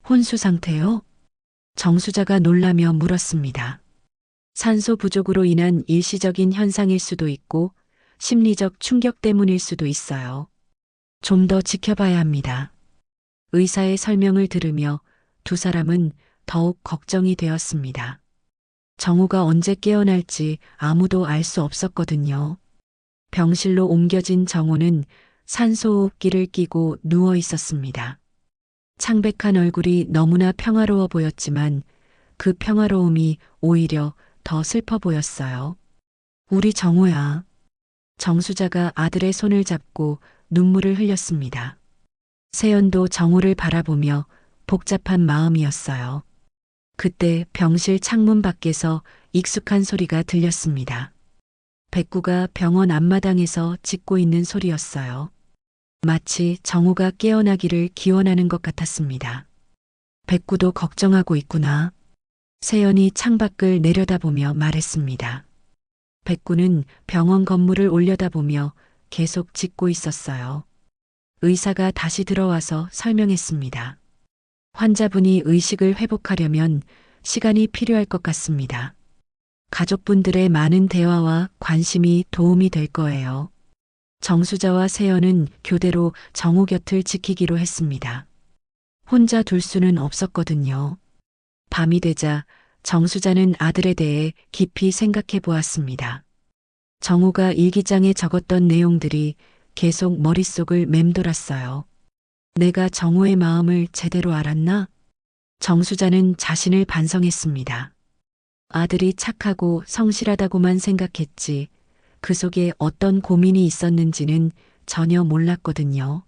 혼수 상태요? 정수자가 놀라며 물었습니다. 산소 부족으로 인한 일시적인 현상일 수도 있고 심리적 충격 때문일 수도 있어요. 좀 더 지켜봐야 합니다. 의사의 설명을 들으며 두 사람은 더욱 걱정이 되었습니다. 정우가 언제 깨어날지 아무도 알 수 없었거든요. 병실로 옮겨진 정우는 산소호흡기를 끼고 누워 있었습니다. 창백한 얼굴이 너무나 평화로워 보였지만 그 평화로움이 오히려 더 슬퍼 보였어요. 우리 정우야. 정수자가 아들의 손을 잡고 눈물을 흘렸습니다. 세연도 정우를 바라보며 복잡한 마음이었어요. 그때 병실 창문 밖에서 익숙한 소리가 들렸습니다. 백구가 병원 앞마당에서 짖고 있는 소리였어요. 마치 정우가 깨어나기를 기원하는 것 같았습니다. 백구도 걱정하고 있구나. 세연이 창밖을 내려다보며 말했습니다. 백구는 병원 건물을 올려다보며 계속 짖고 있었어요. 의사가 다시 들어와서 설명했습니다. 환자분이 의식을 회복하려면 시간이 필요할 것 같습니다. 가족분들의 많은 대화와 관심이 도움이 될 거예요. 정수자와 세연은 교대로 정우 곁을 지키기로 했습니다. 혼자 둘 수는 없었거든요. 밤이 되자 정수자는 아들에 대해 깊이 생각해 보았습니다. 정우가 일기장에 적었던 내용들이 계속 머릿속을 맴돌았어요. 내가 정우의 마음을 제대로 알았나? 정수자는 자신을 반성했습니다. 아들이 착하고 성실하다고만 생각했지 그 속에 어떤 고민이 있었는지는 전혀 몰랐거든요.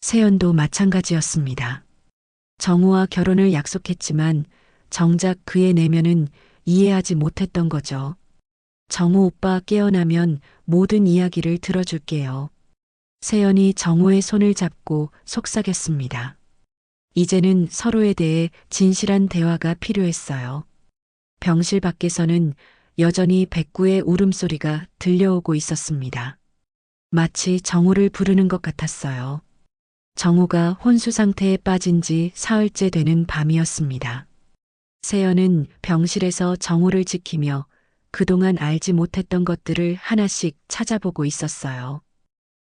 세연도 마찬가지였습니다. 정우와 결혼을 약속했지만 정작 그의 내면은 이해하지 못했던 거죠. 정우 오빠 깨어나면 모든 이야기를 들어줄게요. 세연이 정우의 손을 잡고 속삭였습니다. 이제는 서로에 대해 진실한 대화가 필요했어요. 병실 밖에서는 여전히 백구의 울음소리가 들려오고 있었습니다. 마치 정우를 부르는 것 같았어요. 정우가 혼수 상태에 빠진 지 사흘째 되는 밤이었습니다. 세연은 병실에서 정우를 지키며 그동안 알지 못했던 것들을 하나씩 찾아보고 있었어요.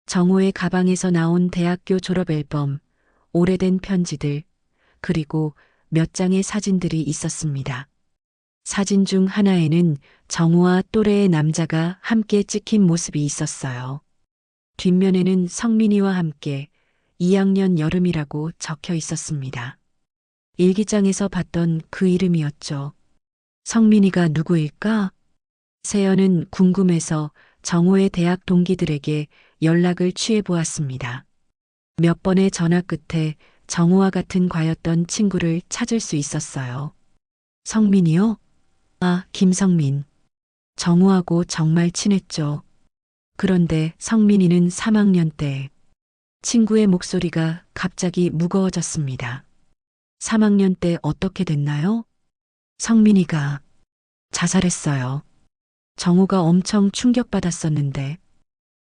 정우의 가방에서 나온 대학교 졸업 앨범, 오래된 편지들, 그리고 몇 장의 사진들이 있었습니다. 사진 중 하나에는 정우와 또래의 남자가 함께 찍힌 모습이 있었어요. 뒷면에는 성민이와 함께 2학년 여름이라고 적혀 있었습니다. 일기장에서 봤던 그 이름이었죠. 성민이가 누구일까? 세연은 궁금해서 정우의 대학 동기들에게 연락을 취해 보았습니다. 몇 번의 전화 끝에 정우와 같은 과였던 친구를 찾을 수 있었어요. 성민이요? 아, 김성민. 정우하고 정말 친했죠. 그런데 성민이는 3학년 때 친구의 목소리가 갑자기 무거워졌습니다. 3학년 때 어떻게 됐나요? 성민이가 자살했어요. 정우가 엄청 충격받았었는데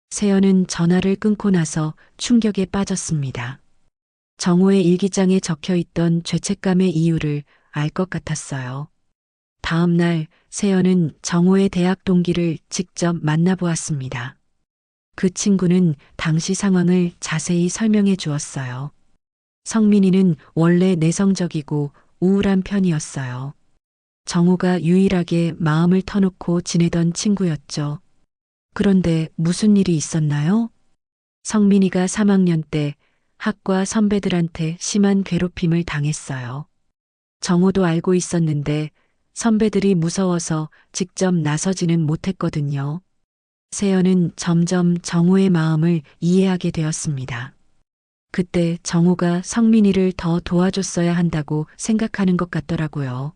세연은 전화를 끊고 나서 충격에 빠졌습니다. 정우의 일기장에 적혀 있던 죄책감의 이유를 알 것 같았어요. 다음 날 세연은 정우의 대학 동기를 직접 만나보았습니다. 그 친구는 당시 상황을 자세히 설명해 주었어요. 성민이는 원래 내성적이고 우울한 편이었어요. 정우가 유일하게 마음을 터놓고 지내던 친구였죠. 그런데 무슨 일이 있었나요? 성민이가 3학년 때 학과 선배들한테 심한 괴롭힘을 당했어요. 정우도 알고 있었는데 선배들이 무서워서 직접 나서지는 못했거든요. 세연은 점점 정우의 마음을 이해하게 되었습니다. 그때 정우가 성민이를 더 도와줬어야 한다고 생각하는 것 같더라고요.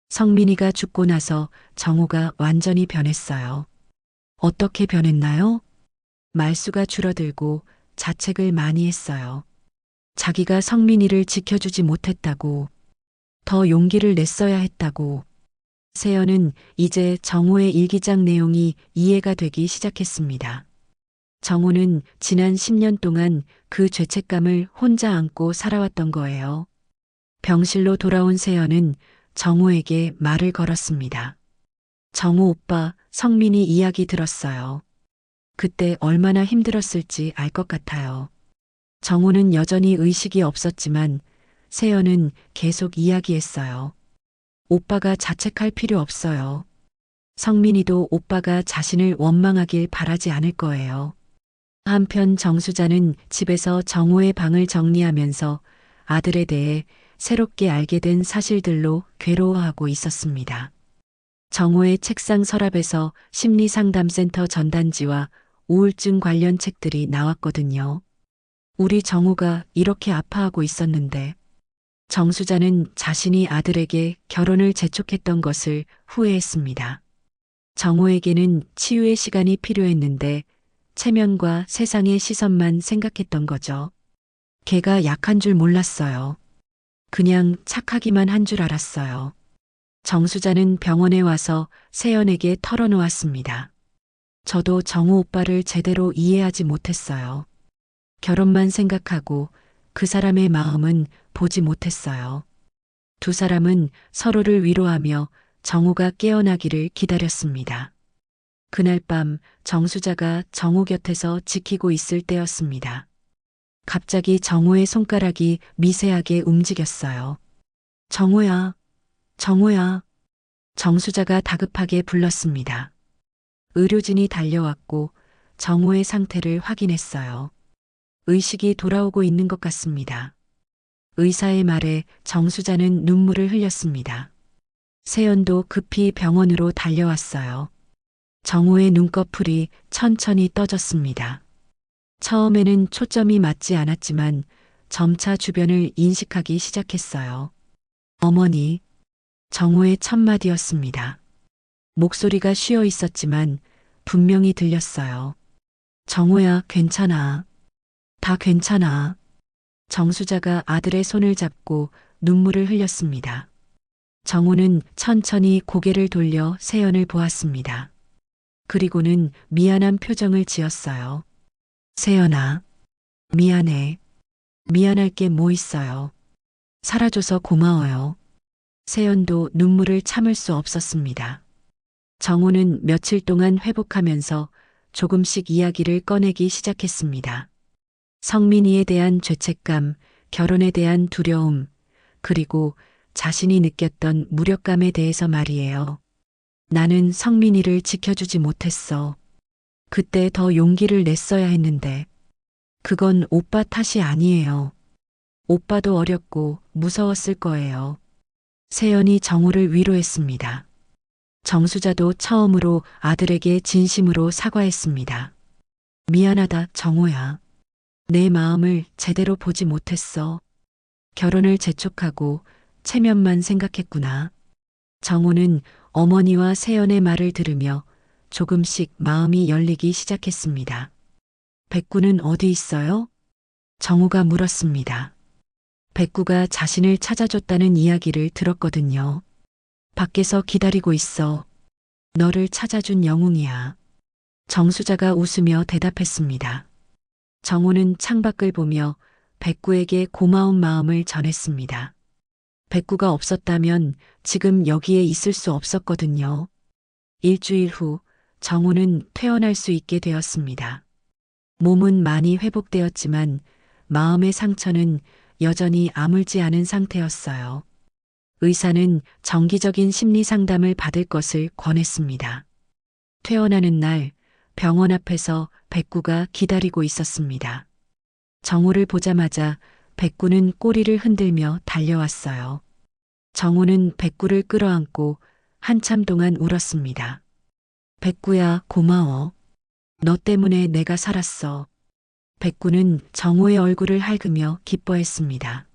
성민이가 죽고 나서 정우가 완전히 변했어요. 어떻게 변했나요? 말수가 줄어들고 자책을 많이 했어요. 자기가 성민이를 지켜주지 못했다고, 더 용기를 냈어야 했다고. 세연은 이제 정우의 일기장 내용이 이해가 되기 시작했습니다. 정우는 지난 10년 동안 그 죄책감을 혼자 안고 살아왔던 거예요. 병실로 돌아온 세연은 정우에게 말을 걸었습니다. 정우 오빠, 성민이 이야기 들었어요. 그때 얼마나 힘들었을지 알 것 같아요. 정우는 여전히 의식이 없었지만 세연은 계속 이야기했어요. 오빠가 자책할 필요 없어요. 성민이도 오빠가 자신을 원망하길 바라지 않을 거예요. 한편 정수자는 집에서 정호의 방을 정리하면서 아들에 대해 새롭게 알게 된 사실들로 괴로워하고 있었습니다. 정호의 책상 서랍에서 심리상담센터 전단지와 우울증 관련 책들이 나왔거든요. 우리 정호가 이렇게 아파하고 있었는데 정수자는 자신이 아들에게 결혼을 재촉했던 것을 후회했습니다. 정호에게는 치유의 시간이 필요했는데 체면과 세상의 시선만 생각했던 거죠. 걔가 약한 줄 몰랐어요. 그냥 착하기만 한 줄 알았어요. 정수자는 병원에 와서 세연에게 털어놓았습니다. 저도 정우 오빠를 제대로 이해하지 못했어요. 결혼만 생각하고 그 사람의 마음은 보지 못했어요. 두 사람은 서로를 위로하며 정우가 깨어나기를 기다렸습니다. 그날 밤 정수자가 정우 곁에서 지키고 있을 때였습니다. 갑자기 정우의 손가락이 미세하게 움직였어요. 정우야, 정우야. 정수자가 다급하게 불렀습니다. 의료진이 달려왔고 정우의 상태를 확인했어요. 의식이 돌아오고 있는 것 같습니다. 의사의 말에 정수자는 눈물을 흘렸습니다. 세연도 급히 병원으로 달려왔어요. 정우의 눈꺼풀이 천천히 떠졌습니다. 처음에는 초점이 맞지 않았지만 점차 주변을 인식하기 시작했어요. 어머니, 정우의 첫 마디였습니다. 목소리가 쉬어 있었지만 분명히 들렸어요. 정우야, 괜찮아. 다 괜찮아. 정수자가 아들의 손을 잡고 눈물을 흘렸습니다. 정우는 천천히 고개를 돌려 세연을 보았습니다. 그리고는 미안한 표정을 지었어요. 세연아, 미안해. 미안할 게 뭐 있어요. 살아줘서 고마워요. 세연도 눈물을 참을 수 없었습니다. 정우는 며칠 동안 회복하면서 조금씩 이야기를 꺼내기 시작했습니다. 성민이에 대한 죄책감, 결혼에 대한 두려움, 그리고 자신이 느꼈던 무력감에 대해서 말이에요. 나는 성민이를 지켜주지 못했어. 그때 더 용기를 냈어야 했는데. 그건 오빠 탓이 아니에요. 오빠도 어렸고 무서웠을 거예요. 세연이 정우를 위로했습니다. 정수자도 처음으로 아들에게 진심으로 사과했습니다. 미안하다, 정우야. 내 마음을 제대로 보지 못했어. 결혼을 재촉하고 체면만 생각했구나. 정우는 어머니와 세연의 말을 들으며 조금씩 마음이 열리기 시작했습니다. 백구는 어디 있어요? 정우가 물었습니다. 백구가 자신을 찾아줬다는 이야기를 들었거든요. 밖에서 기다리고 있어. 너를 찾아준 영웅이야. 정수자가 웃으며 대답했습니다. 정우는 창밖을 보며 백구에게 고마운 마음을 전했습니다. 백구가 없었다면 지금 여기에 있을 수 없었거든요. 일주일 후 정우는 퇴원할 수 있게 되었습니다. 몸은 많이 회복되었지만 마음의 상처는 여전히 아물지 않은 상태였어요. 의사는 정기적인 심리 상담을 받을 것을 권했습니다. 퇴원하는 날 병원 앞에서 백구가 기다리고 있었습니다. 정우를 보자마자 백구는 꼬리를 흔들며 달려왔어요. 정우는 백구를 끌어안고 한참 동안 울었습니다. 백구야, 고마워. 너 때문에 내가 살았어. 백구는 정우의 얼굴을 핥으며 기뻐했습니다.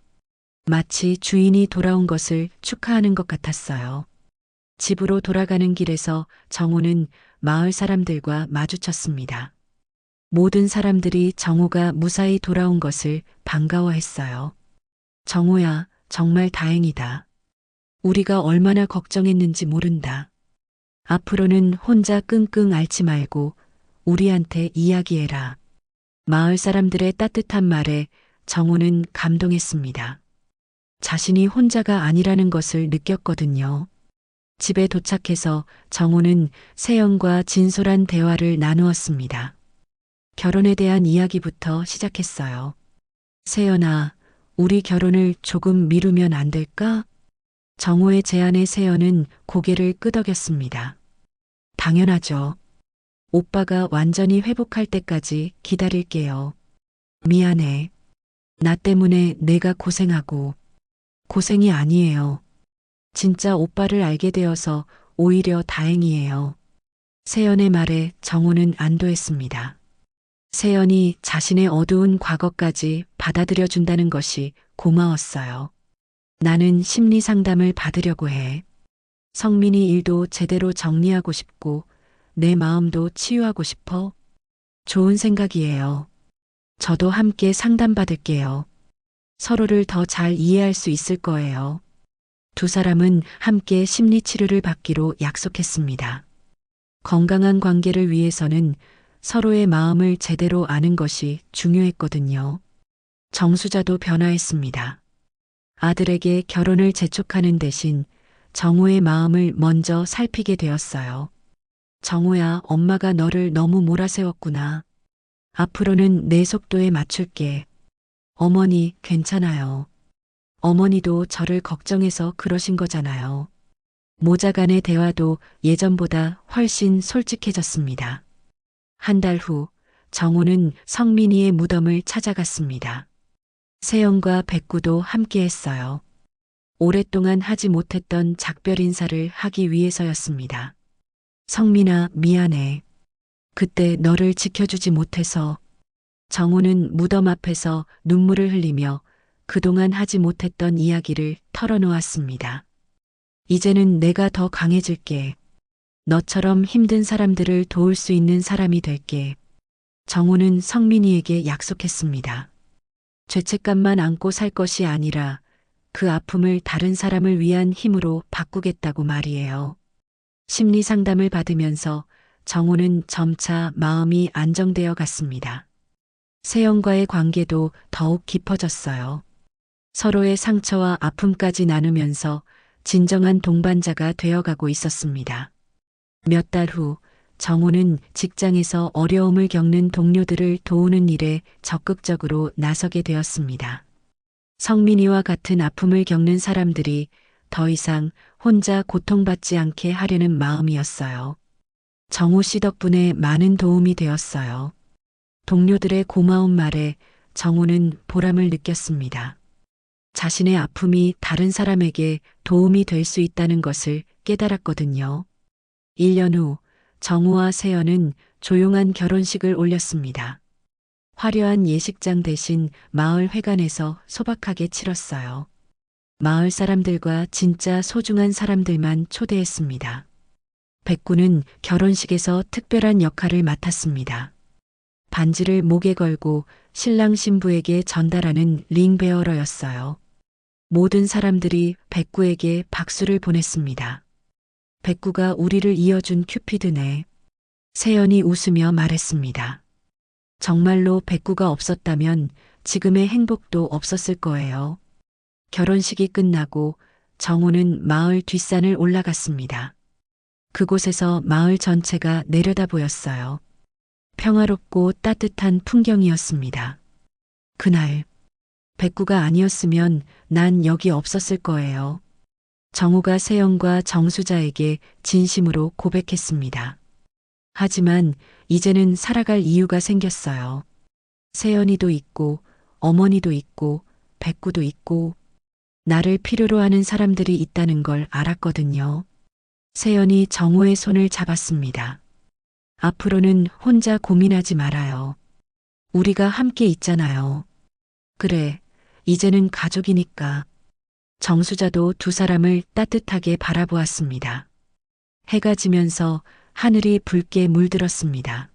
마치 주인이 돌아온 것을 축하하는 것 같았어요. 집으로 돌아가는 길에서 정우는 마을 사람들과 마주쳤습니다. 모든 사람들이 정우가 무사히 돌아온 것을 반가워했어요. 정우야, 정말 다행이다. 우리가 얼마나 걱정했는지 모른다. 앞으로는 혼자 끙끙 앓지 말고 우리한테 이야기해라. 마을 사람들의 따뜻한 말에 정우는 감동했습니다. 자신이 혼자가 아니라는 것을 느꼈거든요. 집에 도착해서 정우는 세연과 진솔한 대화를 나누었습니다. 결혼에 대한 이야기부터 시작했어요. 세연아, 우리 결혼을 조금 미루면 안 될까? 정우의 제안에 세연은 고개를 끄덕였습니다. 당연하죠. 오빠가 완전히 회복할 때까지 기다릴게요. 미안해. 나 때문에 내가 고생하고. 고생이 아니에요. 진짜 오빠를 알게 되어서 오히려 다행이에요. 세연의 말에 정우는 안도했습니다. 세연이 자신의 어두운 과거까지 받아들여 준다는 것이 고마웠어요. 나는 심리 상담을 받으려고 해. 성민이 일도 제대로 정리하고 싶고 내 마음도 치유하고 싶어. 좋은 생각이에요. 저도 함께 상담받을게요. 서로를 더 잘 이해할 수 있을 거예요. 두 사람은 함께 심리 치료를 받기로 약속했습니다. 건강한 관계를 위해서는 서로의 마음을 제대로 아는 것이 중요했거든요. 정수자도 변화했습니다. 아들에게 결혼을 재촉하는 대신 정우의 마음을 먼저 살피게 되었어요. 정우야, 엄마가 너를 너무 몰아세웠구나. 앞으로는 내 속도에 맞출게. 어머니, 괜찮아요. 어머니도 저를 걱정해서 그러신 거잖아요. 모자 간의 대화도 예전보다 훨씬 솔직해졌습니다. 한 달 후, 정우는 성민이의 무덤을 찾아갔습니다. 세연과 백구도 함께했어요. 오랫동안 하지 못했던 작별 인사를 하기 위해서였습니다. 성민아, 미안해. 그때 너를 지켜주지 못해서. 정우는 무덤 앞에서 눈물을 흘리며 그동안 하지 못했던 이야기를 털어놓았습니다. 이제는 내가 더 강해질게. 너처럼 힘든 사람들을 도울 수 있는 사람이 될게. 정우는 성민이에게 약속했습니다. 죄책감만 안고 살 것이 아니라 그 아픔을 다른 사람을 위한 힘으로 바꾸겠다고 말이에요. 심리 상담을 받으면서 정우는 점차 마음이 안정되어 갔습니다. 세연과의 관계도 더욱 깊어졌어요. 서로의 상처와 아픔까지 나누면서 진정한 동반자가 되어가고 있었습니다. 몇 달 후 정우는 직장에서 어려움을 겪는 동료들을 도우는 일에 적극적으로 나서게 되었습니다. 성민이와 같은 아픔을 겪는 사람들이 더 이상 혼자 고통받지 않게 하려는 마음이었어요. 정우 씨 덕분에 많은 도움이 되었어요. 동료들의 고마운 말에 정우는 보람을 느꼈습니다. 자신의 아픔이 다른 사람에게 도움이 될 수 있다는 것을 깨달았거든요. 1년 후 정우와 세연은 조용한 결혼식을 올렸습니다. 화려한 예식장 대신 마을 회관에서 소박하게 치렀어요. 마을 사람들과 진짜 소중한 사람들만 초대했습니다. 백구는 결혼식에서 특별한 역할을 맡았습니다. 반지를 목에 걸고 신랑 신부에게 전달하는 링베어러였어요. 모든 사람들이 백구에게 박수를 보냈습니다. 백구가 우리를 이어준 큐피드네. 세연이 웃으며 말했습니다. 정말로 백구가 없었다면 지금의 행복도 없었을 거예요. 결혼식이 끝나고 정우는 마을 뒷산을 올라갔습니다. 그곳에서 마을 전체가 내려다 보였어요. 평화롭고 따뜻한 풍경이었습니다. 그날 백구가 아니었으면 난 여기 없었을 거예요. 정우가 세연과 정수자에게 진심으로 고백했습니다. 하지만 이제는 살아갈 이유가 생겼어요. 세연이도 있고 어머니도 있고 백구도 있고 나를 필요로 하는 사람들이 있다는 걸 알았거든요. 세연이 정우의 손을 잡았습니다. 앞으로는 혼자 고민하지 말아요. 우리가 함께 있잖아요. 그래, 이제는 가족이니까. 정수자도 두 사람을 따뜻하게 바라보았습니다. 해가 지면서 하늘이 붉게 물들었습니다.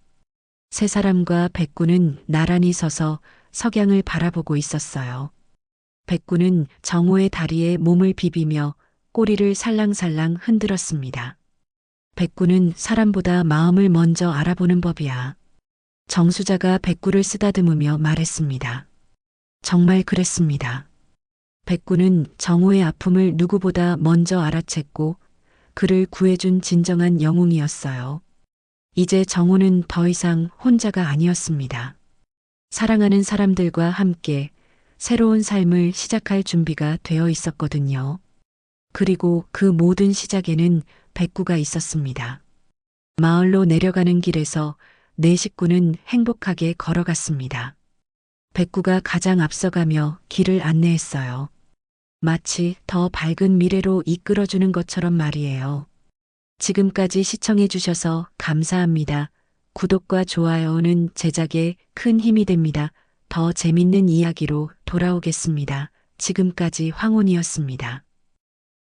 세 사람과 백구는 나란히 서서 석양을 바라보고 있었어요. 백구는 정우의 다리에 몸을 비비며 꼬리를 살랑살랑 흔들었습니다. 백구는 사람보다 마음을 먼저 알아보는 법이야. 정수자가 백구를 쓰다듬으며 말했습니다. 정말 그랬습니다. 백구는 정우의 아픔을 누구보다 먼저 알아챘고 그를 구해준 진정한 영웅이었어요. 이제 정우는 더 이상 혼자가 아니었습니다. 사랑하는 사람들과 함께 새로운 삶을 시작할 준비가 되어 있었거든요. 그리고 그 모든 시작에는 백구가 있었습니다. 마을로 내려가는 길에서 네 식구는 행복하게 걸어갔습니다. 백구가 가장 앞서가며 길을 안내했어요. 마치 더 밝은 미래로 이끌어주는 것처럼 말이에요. 지금까지 시청해주셔서 감사합니다. 구독과 좋아요는 제작에 큰 힘이 됩니다. 더 재밌는 이야기로 돌아오겠습니다. 지금까지 황혼이었습니다.